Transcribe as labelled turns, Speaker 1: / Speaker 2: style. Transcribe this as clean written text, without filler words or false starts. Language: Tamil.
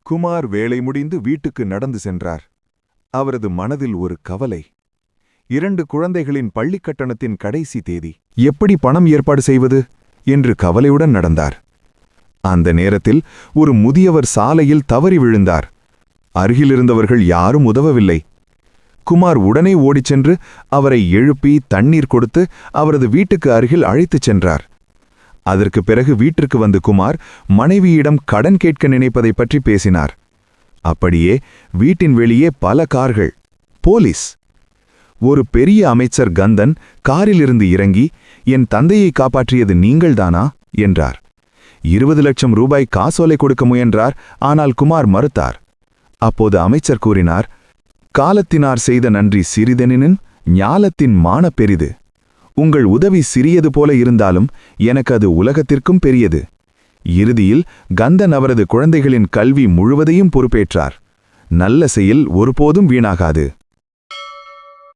Speaker 1: குமார் வேலை முடிந்து வீட்டுக்கு நடந்து சென்றார். அவரது மனதில் ஒரு கவலை. 2 குழந்தைகளின் பள்ளிக் கட்டணத்தின் கடைசி தேதி. எப்படி பணம் ஏற்பாடு செய்வது என்று கவலையுடன் நடந்தார். அந்த நேரத்தில் ஒரு முதியவர் சாலையில் தவறி விழுந்தார். அருகிலிருந்தவர்கள் யாரும் உதவவில்லை. குமார் உடனே ஓடிச் சென்று அவரை எழுப்பி தண்ணீர் கொடுத்து அவரது வீட்டுக்கு அருகில் அழைத்துச் சென்றார். அதற்கு பிறகு வீட்டிற்கு வந்து குமார் மனைவியிடம் கடன் கேட்க நினைப்பதைப் பற்றி பேசினார். அப்படியே வீட்டின் வெளியே பல கார்கள், போலீஸ். ஒரு பெரிய அமைச்சர் கந்தன் காரிலிருந்து இறங்கி, என் தந்தையை காப்பாற்றியது நீங்கள்தானா என்றார். 20 லட்சம் ரூபாய் காசோலை கொடுக்க முயன்றார். ஆனால் குமார் மறுத்தார். அப்போது அமைச்சர் கூறினார், காலத்தினார் செய்த நன்றி சிறிதெனினும் ஞாலத்தின் மான பெரிது. உங்கள் உதவி சிறியது போல இருந்தாலும் எனக்கு அது உலகத்திற்கும் பெரியது. இறுதியில் கந்தன் அவரது குழந்தைகளின் கல்வி முழுவதையும் பொறுப்பேற்றார். நல்ல செயல் ஒருபோதும் வீணாகாது.